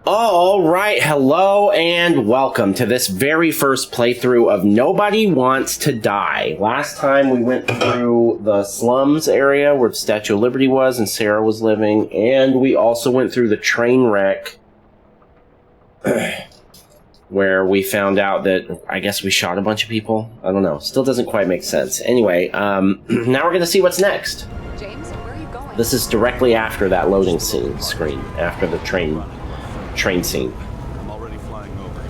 All right, hello and welcome to this very first playthrough of Nobody Wants to Die. Last time we went through the slums area where the Statue of Liberty was and Sarah was living, and we also went through the train wreck where we found out that I guess we shot a bunch of people. I don't know. Still doesn't quite make sense. Anyway, now we're going to see what's next. James, where are you going? This is directly after that loading screen, after the train scene. I'm already flying over.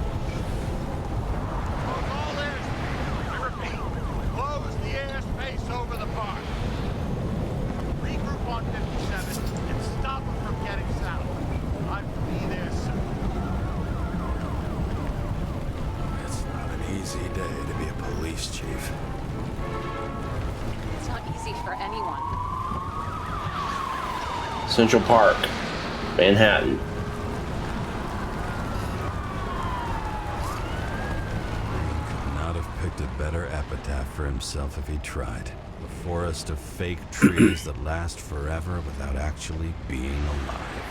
All airspace. I repeat, close the airspace over the park. Regroup on 57 and stop them from getting south. I will be there soon. It's not an easy day to be a police chief. It's not easy for anyone. Central Park, Manhattan. Picked a better epitaph for himself if he tried. A forest of fake trees that last forever without actually being alive.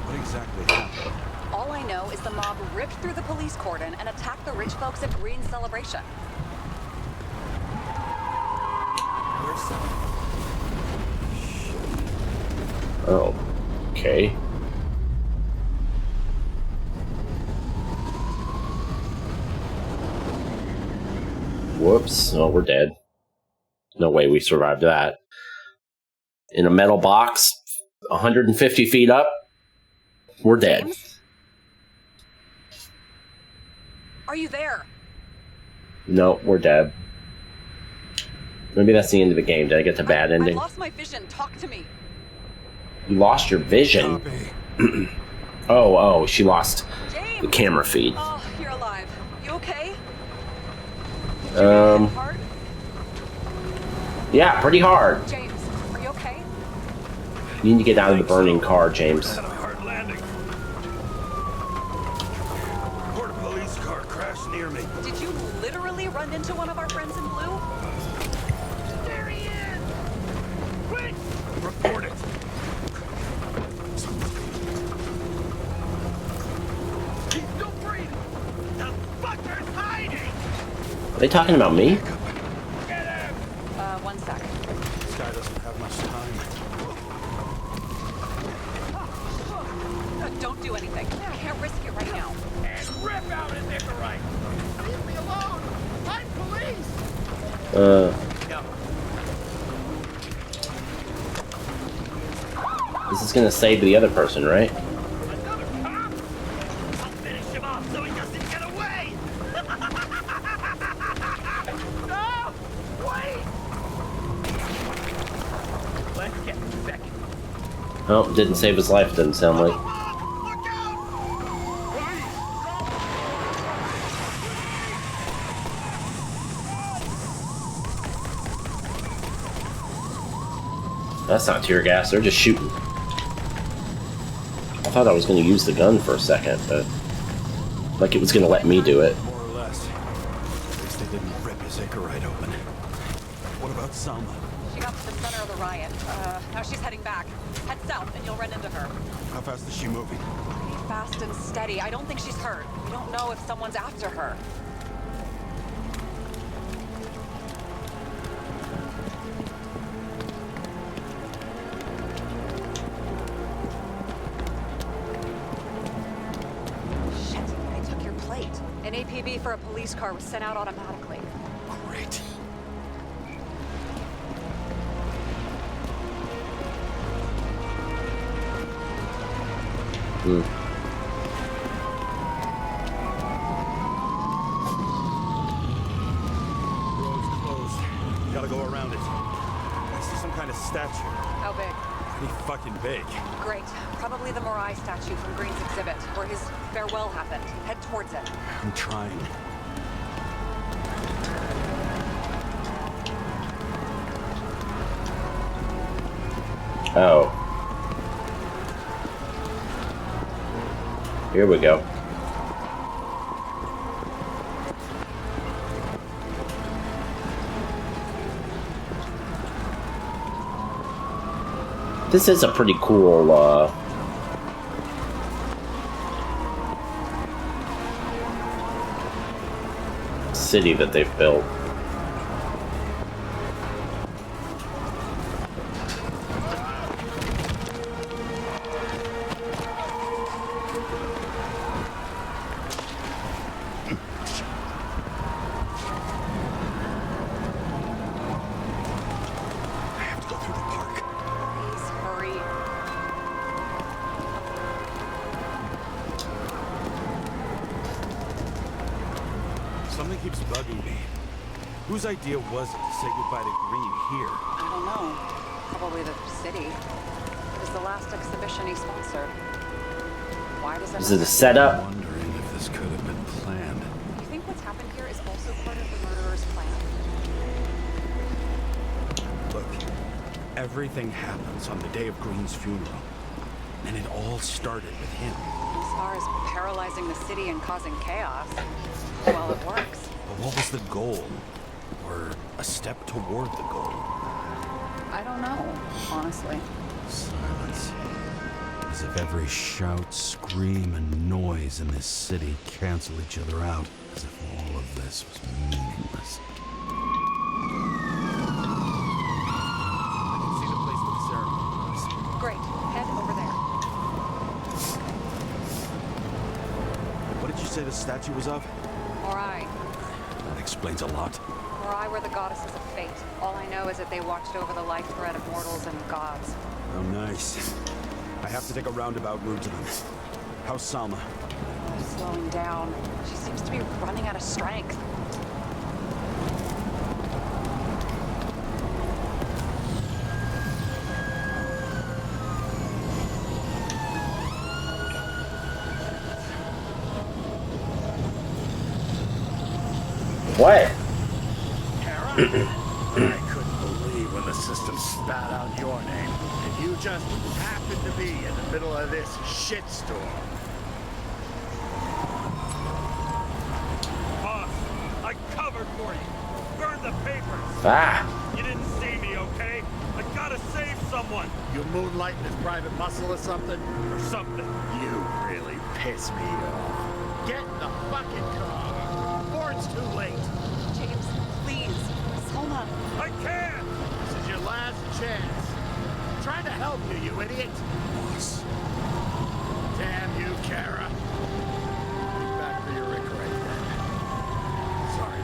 What exactly happened? All I know is the mob ripped through the police cordon and attacked the rich folks at Green's celebration. Where's that? Oh, okay. Whoops. Oh, we're dead. No way we survived that. In a metal box, 150 feet up, we're dead. James? Are you there? No, we're dead. Maybe that's the end of the game. Did I get the bad ending? I lost my vision. Talk to me. You lost your vision? Copy. Oh, she lost James! the camera feed. Oh, you're alive. You okay? Hard? Yeah, pretty hard. James, are you okay? You need to get out of the burning car, James. Had a hard landing. Border police car crashed near me. Did you literally run into one of our friends in blue? There he is! Quick! Report it. He's still breathing! The fucker's hiding! Are they talking about me? Get him! 1 sec. This guy doesn't have much time. Don't do anything. I can't risk it right now. And rip out his Icarite! Leave me alone! I'm police! Uh, No. this is gonna save the other person, right? Another cop? I'll finish him off so he doesn't get away! No! Wait! Let's get back. Oh, didn't save his life, doesn't sound like. Look out! That's not tear gas, they're just shooting. I thought I was gonna use the gun for a second, but like it was gonna let me do it. More or less. At least they didn't rip his Icarite open. What about Salma? She got to the center of the riot. Now she's heading back. Head south and you'll run into her. How fast is she moving? Pretty fast and steady. I don't think she's hurt. We don't know if someone's after her. Shit, they took your plate. An APB for a police car was sent out automatically. Great. Road's closed. Gotta go around it. I see some kind of statue. How big? Pretty fucking big. Great. Probably the Morai statue from Green's exhibit, where his farewell happened. Head towards it. I'm trying. Oh. Here we go. This is a pretty cool city that they've built. Please hurry. Something keeps bugging me. Whose idea was it to say goodbye to Green here? I don't know. Probably the city. It was the last exhibition he sponsored. Why does that Is it a matter? setup? I'm wondering if this could have been planned. You think what's happened here is also part of the murderer's plan? Look, everything happens on the day of Green's funeral. And it all started with him. As far as paralyzing the city and causing chaos, well, it works. But what was the goal? Or a step toward the goal? I don't know, honestly. Silence. As if every shout, scream, and noise in this city cancel each other out. As if all of this was meaningless. I can see the place where the ceremony was. Great, head over there. What did you say the statue was of? Morai. That explains a lot. Morai were the goddesses of fate. All I know is that they watched over the life thread of mortals and gods. Oh, nice. I have to take a roundabout route to them. How's Salma? Slowing down. She seems to be running out of strength. What? Kara? I couldn't believe when the system spat out your name. And you just happened to be in the middle of this shitstorm. Boss, I covered for you. Burn the papers. Ah! You didn't see me, okay? I gotta save someone. You moonlighting as private muscle or something? Or something. You really piss me off. Get in the fucking car before it's too late. James, please. Selma. I can't. This is your last chance. I'm trying to help you, you idiot. Boss. Damn you, Kara. Get back for your Rick right then. Sorry,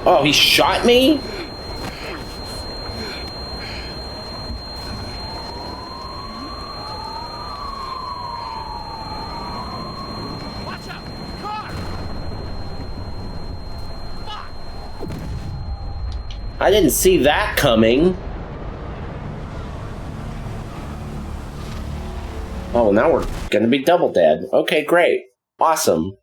pal. Oh, he shot me? Watch out! Car! Fuck! I didn't see that coming. Oh, now we're gonna be double dead. Okay, great. Awesome.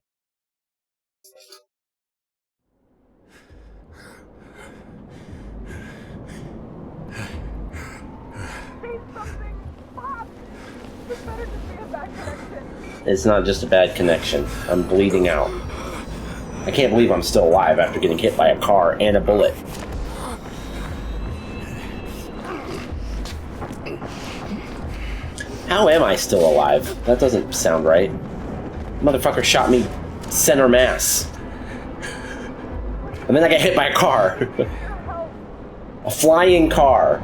It's not just a bad connection. I'm bleeding out. I can't believe I'm still alive after getting hit by a car and a bullet. How am I still alive? That doesn't sound right. Motherfucker shot me center mass. And then I got hit by a car. A flying car.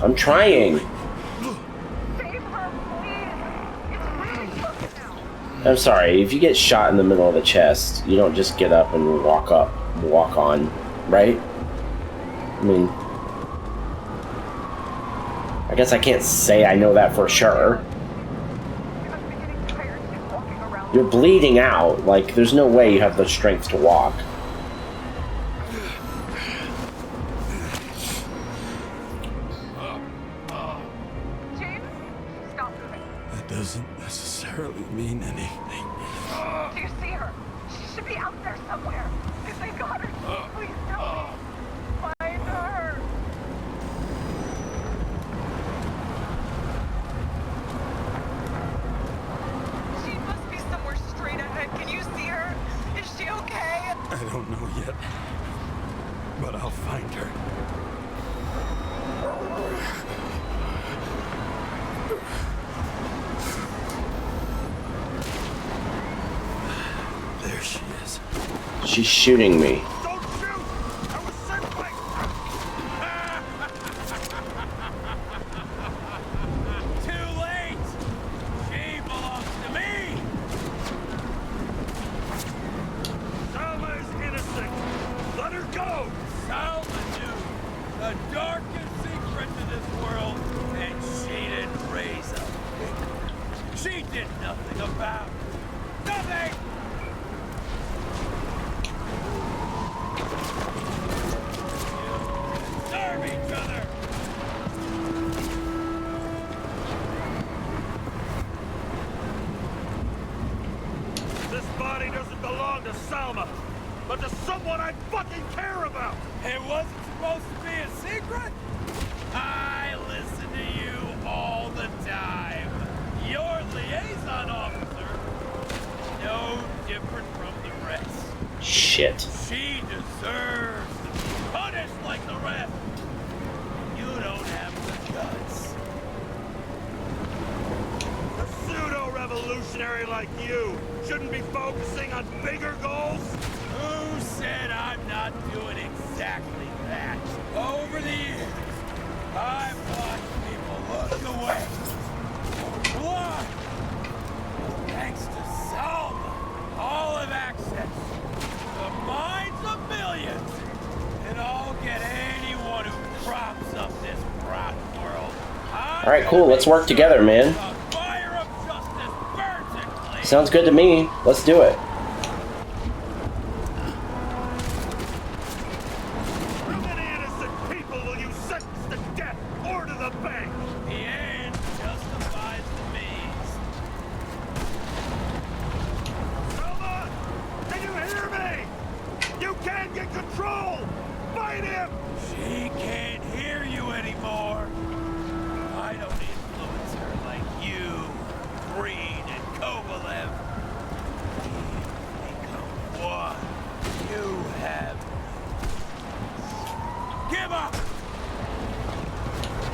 I'm trying. I'm sorry, if you get shot in the middle of the chest, you don't just get up and walk on, right? I mean, I guess I can't say I know that for sure. You're bleeding out, like, there's no way you have the strength to walk. That doesn't necessarily mean anything. Do you see her? She should be out there somewhere. If they got her, please help me. Find her. don't know yet, but I'll find her. There she is. She's shooting me. Don't shoot! I was sent by... Too late! She belongs to me! Salma is innocent! Let her go! Salma knew the darkest secret to this world, and she didn't raise a finger. She did nothing about it. Nothing! Serve each other! This body doesn't belong to Salma, but to someone I fucking care about! It wasn't supposed to be a secret? I listen to you all the time. Your liaison officer, no different from the rest. Shit. She deserves to be punished like the rest. You don't have the guts. A pseudo-revolutionary like you shouldn't be focusing on bigger goals. Who said I'm not doing exactly that? Over the years, I've watched people look away. Why? Thanks to Salma, all have access to the minds of millions. And I'll get anyone who props up this rotten world. All right, cool. Let's work together, man. The fire of justice burns it clean. Sounds good to me. Let's do it. How many innocent people will you sentence to death or to the bank? The end justifies the means. Selma! Can you hear me? You can't get control! Fight him! She can't hear you anymore. I don't influence her like you, Green and Kovalev. We become one. You have... Give up!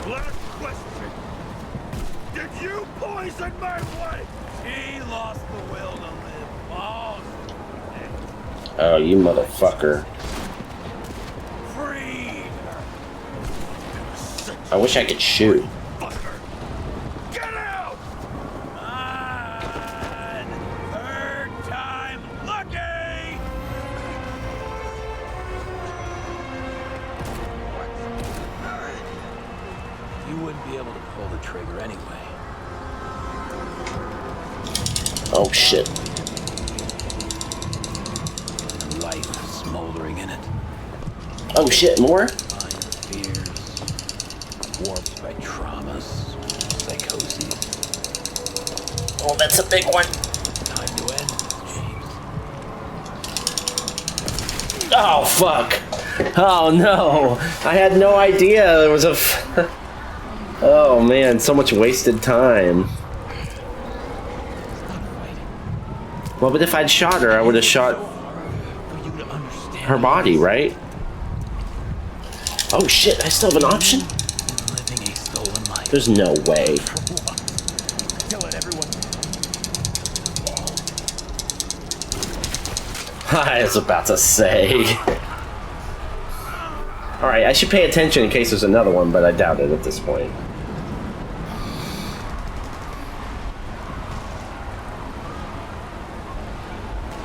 Last question. Did you poison my wife? She lost the will to live long. Oh, you motherfucker. Free her. I wish I could shoot. Fucker. Get out! On. Third time lucky! You wouldn't be able to pull the trigger anyway. Oh shit. Life smoldering in it. Oh shit, more? Blind fears, warped by traumas, psychoses. Oh, that's a big one. Time to end, James. Oh, fuck. Oh, no. I had no idea there was a... Oh, man. So much wasted time. Well, but if I'd shot her, I would have shot For you to understand her body, right? Oh, shit. I still have an option? living a stolen life. There's no way. Killing everyone. I was about to say. Alright, I should pay attention in case there's another one, but I doubt it at this point.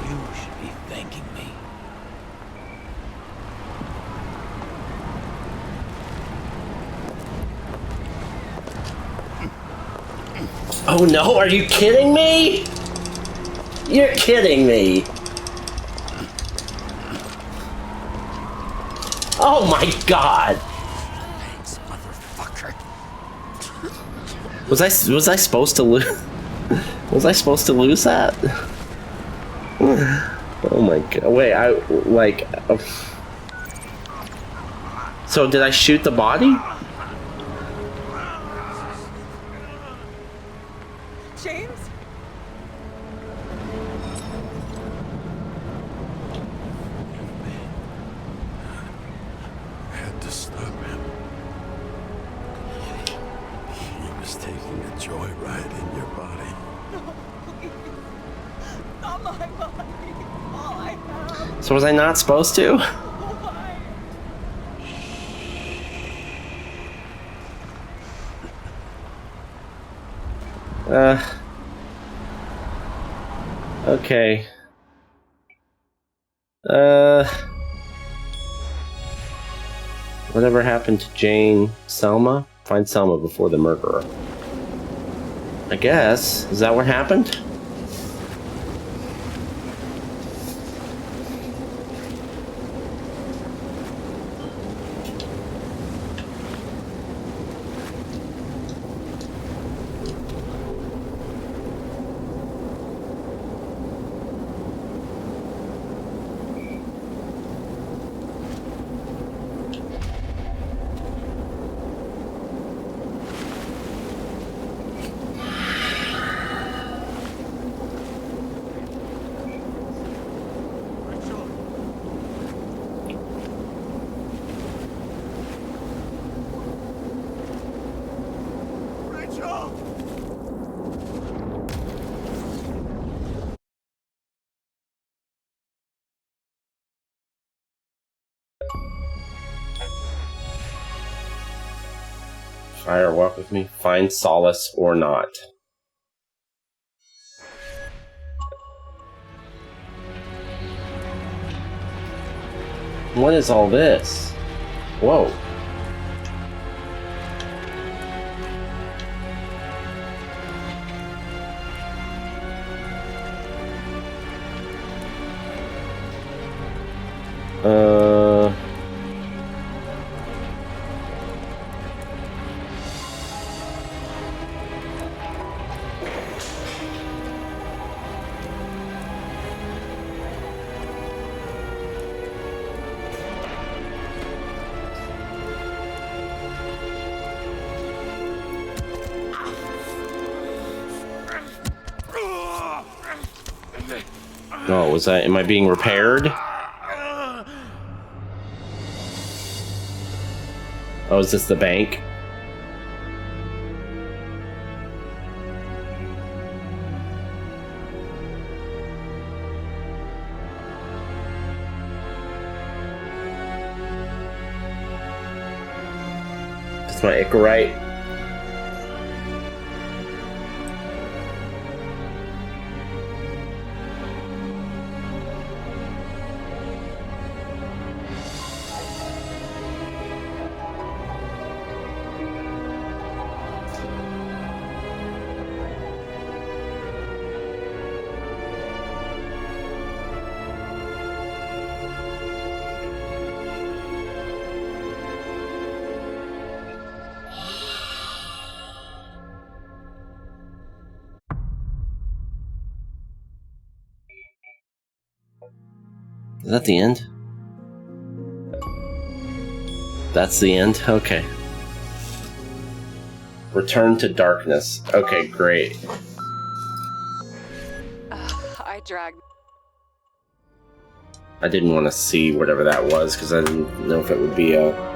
You should be thanking me. Oh no, are you kidding me? You're kidding me. Oh my god. Thanks, motherfucker. Was I supposed to lose? Was I supposed to lose that? Oh my god. Wait, so did I shoot the body? James? joyride in your body. Not my body. All I have. So was I not supposed to? Why? Okay. Whatever happened to Jane? Selma? Find Selma before the murderer. I guess. Is that what happened? Fire, walk with me. Find solace or not. What is all this? Whoa. Oh, was that? Am I being repaired? Oh, is this the bank? That's my Icarite. Is that the end? That's the end? Okay. Return to darkness. Okay, great. I dragged. I didn't want to see whatever that was because I didn't know if it would be a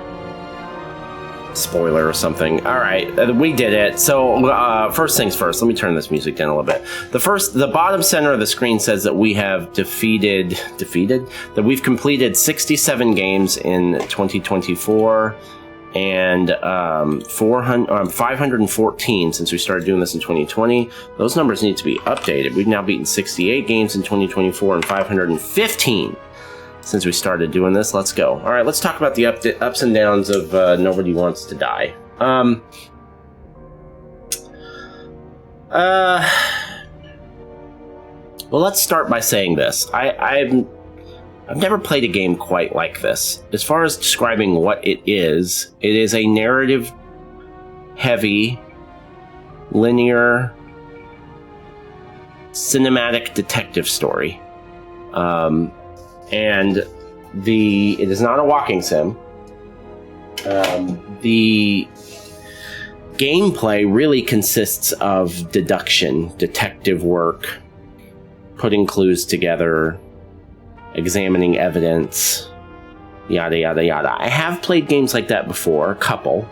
spoiler or something. All right, we did it. So first things first, let me turn this music down a little bit. The bottom center of the screen says that we have that we've completed 67 games in 2024 and 514 since we started doing this in 2020. Those numbers need to be updated. We've now beaten 68 games in 2024 and 515 since we started doing this. Let's go. All right, let's talk about the ups and downs of Nobody Wants to Die. Well, let's start by saying this. I've never played a game quite like this. As far as describing what it is a narrative-heavy, linear, cinematic detective story. And it is not a walking sim. The gameplay really consists of deduction, detective work, putting clues together, examining evidence, yada yada yada. I have played games like that before, a couple.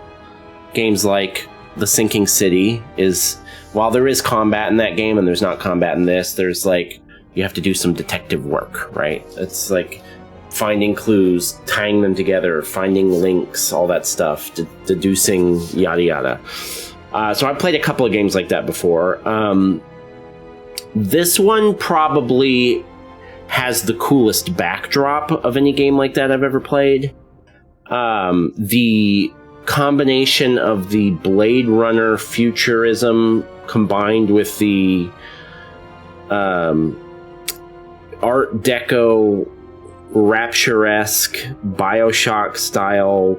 Games like the sinking city is, while there is combat in that game and there's not combat in this, there's like, you have to do some detective work, right? It's like finding clues, tying them together, finding links, all that stuff, deducing yada yada. So I've played a couple of games like that before. This one probably has the coolest backdrop of any game like that I've ever played. The combination of the Blade Runner futurism combined with the Art Deco Rapture-esque Bioshock style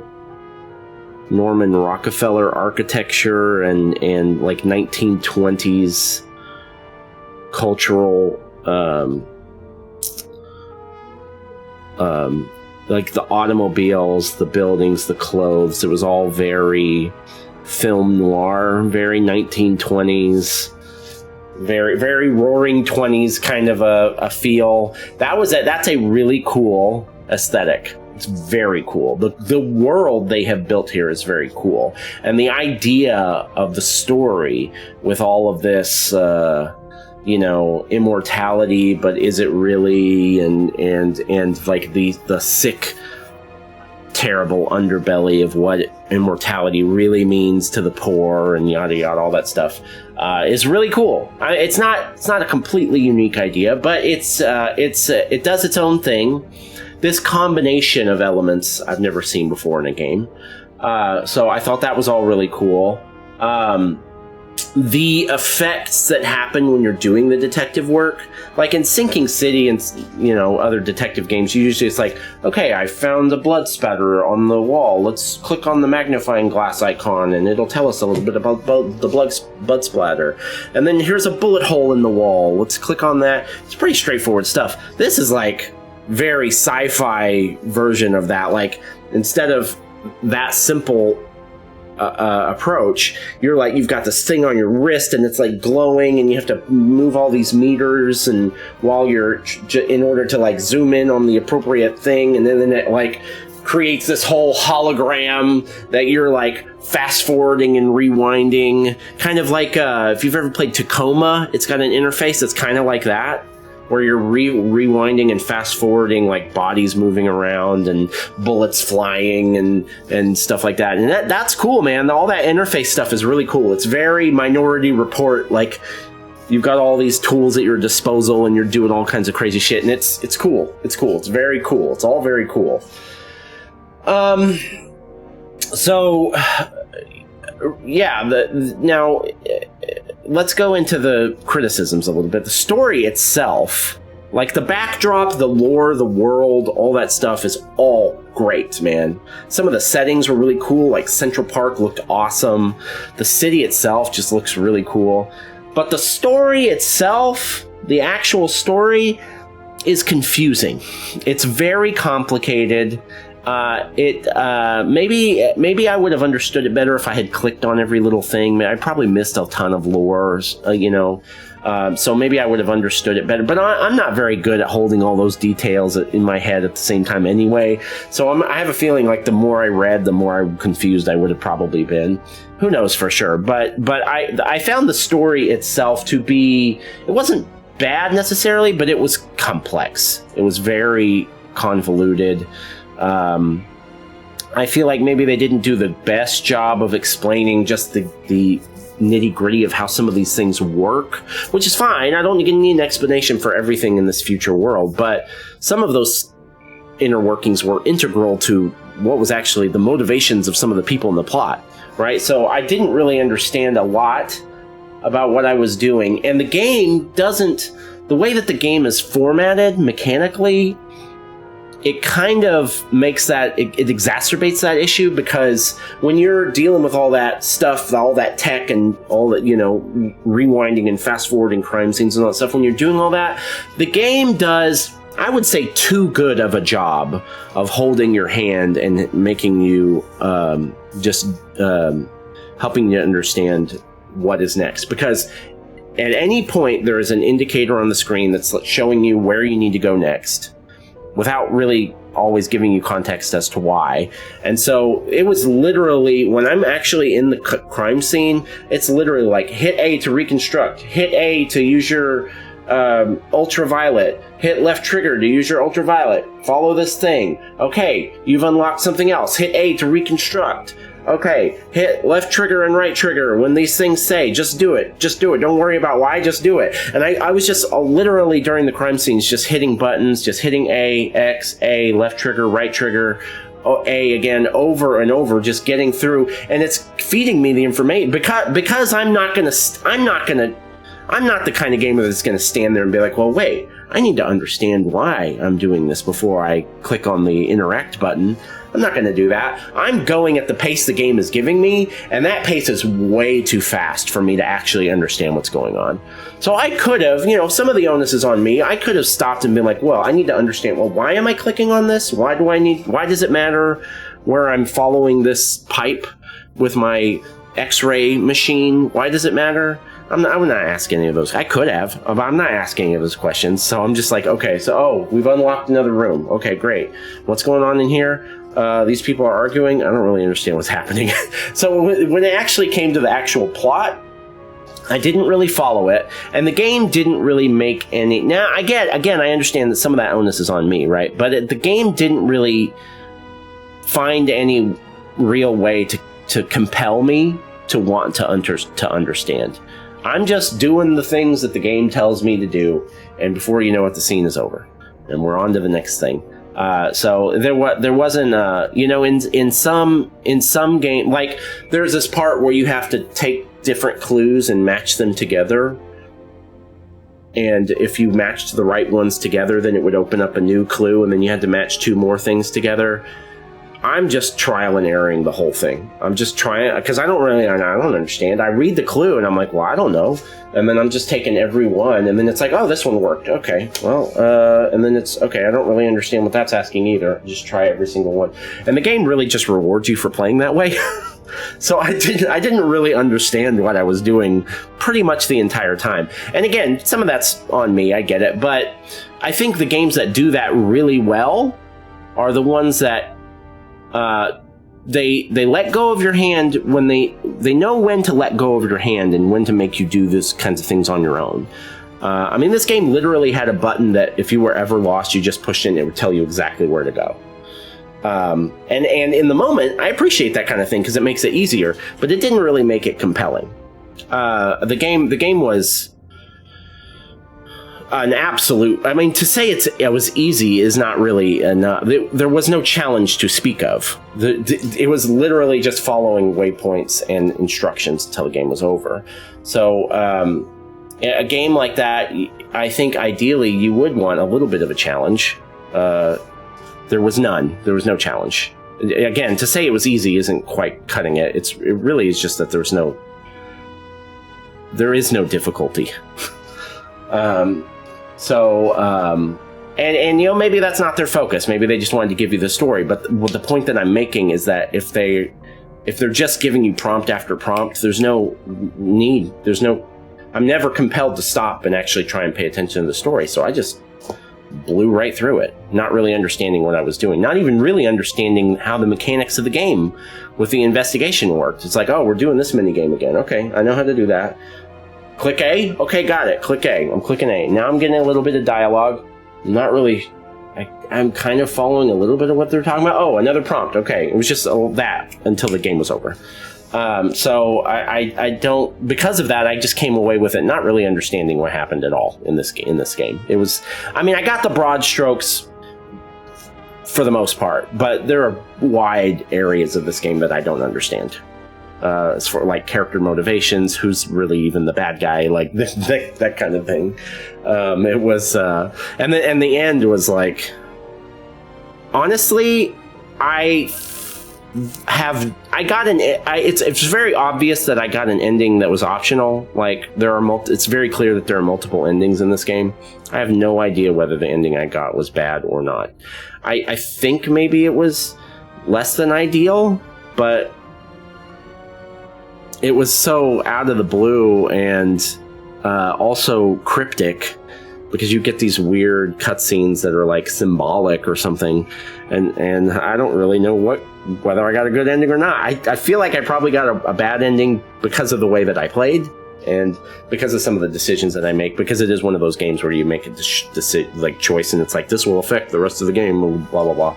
Norman Rockefeller architecture and like 1920s cultural like the automobiles, the buildings, the clothes. It was all very film noir, very 1920s, very roaring 20s kind of a feel. That's a really cool aesthetic. It's very cool. The world they have built here is very cool. And the idea of the story with all of this immortality, but is it really, and like the sick, terrible underbelly of what immortality really means to the poor and yada yada, all that stuff is really cool. It's not a completely unique idea, but it does its own thing. This combination of elements I've never seen before in a game, so I thought that was all really cool. The effects that happen when you're doing the detective work, like in Sinking City and other detective games, usually it's like, okay, I found a blood spatter on the wall. Let's click on the magnifying glass icon and it'll tell us a little bit about the blood splatter. And then here's a bullet hole in the wall. Let's click on that. It's pretty straightforward stuff. This is like very sci-fi version of that. Like, instead of that simple approach, you've got this thing on your wrist and it's like glowing and you have to move all these meters, and while you're in order to like zoom in on the appropriate thing, and then it like creates this whole hologram that you're like fast forwarding and rewinding, kind of like if you've ever played Tacoma. It's got an interface that's kind of like that, where you're rewinding and fast forwarding, like bodies moving around and bullets flying and stuff like that. And that's cool, man. All that interface stuff is really cool. It's very Minority Report. Like, you've got all these tools at your disposal and you're doing all kinds of crazy shit. And it's cool. It's cool. It's very cool. It's all very cool. So yeah, now let's go into the criticisms a little bit. The story itself, like the backdrop, the lore, the world, all that stuff is all great, man. Some of the settings were really cool, like Central Park looked awesome. The city itself just looks really cool. But the story itself, the actual story, is confusing. It's very complicated. Maybe I would have understood it better if I had clicked on every little thing. I probably missed a ton of lore, so maybe I would have understood it better. But I'm not very good at holding all those details in my head at the same time anyway. So I have a feeling like the more I read, the more confused I would have probably been. Who knows for sure? But I found the story itself to be, it wasn't bad necessarily, but it was complex. It was very convoluted. I feel like maybe they didn't do the best job of explaining just the nitty-gritty of how some of these things work, which is fine. I don't need an explanation for everything in this future world, but some of those inner workings were integral to what was actually the motivations of some of the people in the plot, right? So I didn't really understand a lot about what I was doing, and the game doesn't... The way that the game is formatted mechanically, it kind of makes that, it exacerbates that issue, because when you're dealing with all that stuff, all that tech and all that, rewinding and fast forwarding crime scenes and all that stuff, when you're doing all that, the game does, I would say, too good of a job of holding your hand and making you helping you understand what is next. Because at any point there is an indicator on the screen that's showing you where you need to go next. without really always giving you context as to why. And so it was literally, when I'm actually in the crime scene, it's literally like, hit A to reconstruct, hit A to use your ultraviolet, hit left trigger to use your ultraviolet, follow this thing. Okay, you've unlocked something else, hit A to reconstruct. Okay, hit left trigger and right trigger when these things say, just do it, don't worry about why, just do it. And I was just literally during the crime scenes just hitting buttons, just hitting A, X, A, left trigger, right trigger, A again, over and over, just getting through, and it's feeding me the information because I'm not the kind of gamer that's gonna stand there and be like, well, wait, I need to understand why I'm doing this before I click on the interact button. I'm not going to do that. I'm going at the pace the game is giving me, and that pace is way too fast for me to actually understand what's going on. So I could have, some of the onus is on me. I could have stopped and been like, well, I need to understand, well, why am I clicking on this? Why does it matter where I'm following this pipe with my X-ray machine? Why does it matter? I'm not asking any of those. I could have, but I'm not asking any of those questions. So I'm just like, okay, so, we've unlocked another room. Okay, great. What's going on in here? These people are arguing. I don't really understand what's happening. So when it actually came to the actual plot, I didn't really follow it, and the game didn't really make any... Now, I understand that some of that onus is on me, right? But the game didn't really find any real way to compel me to want to understand. I'm just doing the things that the game tells me to do, and before you know it, the scene is over, and we're on to the next thing. So there wasn't, in some game, like there's this part where you have to take different clues and match them together. And if you matched the right ones together, then it would open up a new clue, and then you had to match 2 more things together. I'm just trial and erroring the whole thing. I'm just trying, because I don't understand. I read the clue and I'm like, well, I don't know. And then I'm just taking every one, and then it's like, oh, this one worked. Okay, well, and then it's, okay, I don't really understand what that's asking either. Just try every single one. And the game really just rewards you for playing that way. So I didn't really understand what I was doing pretty much the entire time. And again, some of that's on me, I get it. But I think the games that do that really well are the ones that they let go of your hand when they know when to let go of your hand and when to make you do this kinds of things on your own. I mean, this game literally had a button that if you were ever lost, you just pushed in, it would tell you exactly where to go. And in the moment, I appreciate that kind of thing because it makes it easier, but it didn't really make it compelling. The game was an absolute... I mean, to say it was easy is not really enough. There was no challenge to speak of. It was literally just following waypoints and instructions until the game was over. So, a game like that, I think ideally you would want a little bit of a challenge. There was none. There was no challenge. Again, to say it was easy isn't quite cutting it. It really is just that there is no difficulty. And maybe that's not their focus. Maybe they just wanted to give you the story. But the point that I'm making is that if they're just giving you prompt after prompt, there's no need. I'm never compelled to stop and actually try and pay attention to the story. So I just blew right through it, not really understanding what I was doing, not even really understanding how the mechanics of the game with the investigation worked. It's like, oh, we're doing this mini game again. Okay, I know how to do that. Click A? Okay, got it. Click A. I'm clicking A. Now I'm getting a little bit of dialogue. Not really... I'm kind of following a little bit of what they're talking about. Oh, another prompt. Okay, it was just that until the game was over. So I don't... Because of that, I just came away with it not really understanding what happened at all in this game. It was... I mean, I got the broad strokes for the most part, but there are wide areas of this game that I don't understand. As for like character motivations, who's really even the bad guy, like that kind of thing. It was, and the end was like, honestly, it's very obvious that I got an ending that was optional. Like it's very clear that there are multiple endings in this game. I have no idea whether the ending I got was bad or not. I think maybe it was less than ideal, but it was so out of the blue and also cryptic because you get these weird cutscenes that are like symbolic or something, and I don't really know whether I got a good ending or not. I feel like I probably got a bad ending because of the way that I played, and because of some of the decisions that I make, because it is one of those games where you make a choice, and it's like, this will affect the rest of the game, blah, blah, blah.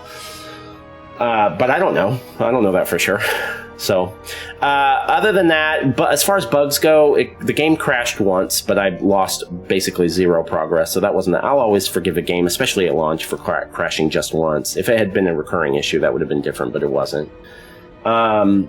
But I don't know. I don't know that for sure. So, other than that, but as far as bugs go, the game crashed once, but I lost basically 0 progress, so that wasn't that. I'll always forgive a game, especially at launch, for crashing just once. If it had been a recurring issue, that would have been different, but it wasn't. I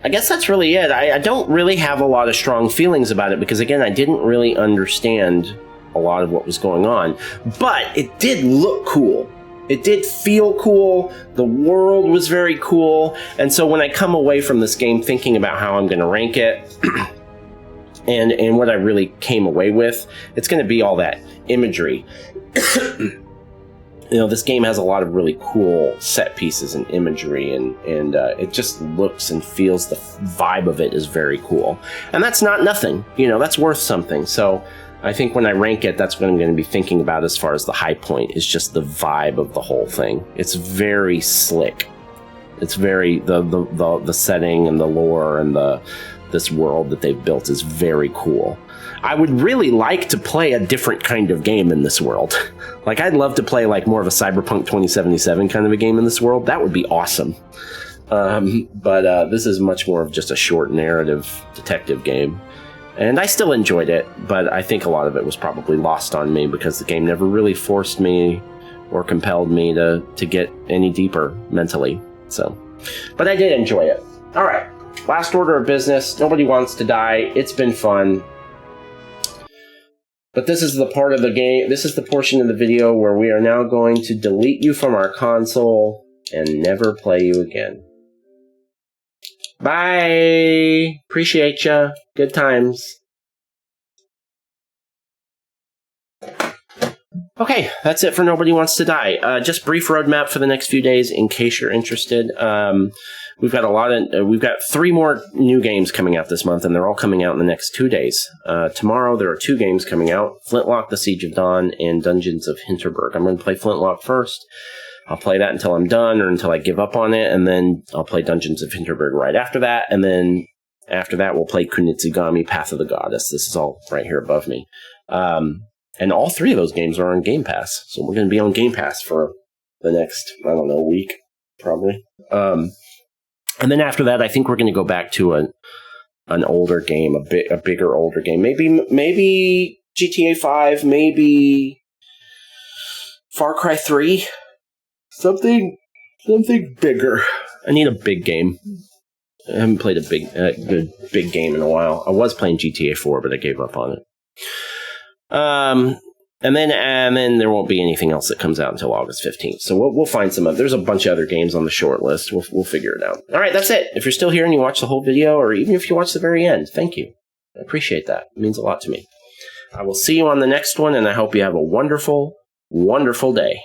guess that's really it. I don't really have a lot of strong feelings about it, because again, I didn't really understand a lot of what was going on, but it did look cool. It did feel cool. The world was very cool. And so when I come away from this game thinking about how I'm going to rank it and what I really came away with, it's going to be all that imagery. This game has a lot of really cool set pieces and imagery, and it just looks and feels, the vibe of it is very cool. And that's not nothing. That's worth something. So I think when I rank it, that's what I'm going to be thinking about as far as the high point, is just the vibe of the whole thing. It's very slick. It's very, the setting and the lore and this world that they've built is very cool. I would really like to play a different kind of game in this world. Like, I'd love to play like more of a Cyberpunk 2077 kind of a game in this world. That would be awesome. But this is much more of just a short narrative detective game. And I still enjoyed it, but I think a lot of it was probably lost on me because the game never really forced me or compelled me to get any deeper mentally. So, but I did enjoy it. All right, last order of business. Nobody wants to die. It's been fun. But this is the part of the game, this is the portion of the video where we are now going to delete you from our console and never play you again. Bye! Appreciate ya. Good times. Okay, that's it for Nobody Wants to Die. Just brief roadmap for the next few days in case you're interested. We've got 3 more new games coming out this month, and they're all coming out in the next 2 days. Tomorrow there are 2 games coming out: Flintlock: The Siege of Dawn and Dungeons of Hinterberg. I'm going to play Flintlock first. I'll play that until I'm done or until I give up on it, and then I'll play Dungeons of Hinterberg right after that, and then after that we'll play Kunitsugami: Path of the Goddess. This is all right here above me. And all 3 of those games are on Game Pass, so we're going to be on Game Pass for the next, week, probably. And then after that, I think we're going to go back to an older game, a bigger older game. Maybe GTA 5, maybe Far Cry 3. Something bigger. I need a big game. I haven't played a big game in a while. I was playing GTA 4, but I gave up on it. And then there won't be anything else that comes out until August 15th. So we'll find some. There's a bunch of other games on the short list. We'll figure it out. All right, that's it. If you're still here and you watch the whole video, or even if you watch the very end, thank you. I appreciate that. It means a lot to me. I will see you on the next one, and I hope you have a wonderful, wonderful day.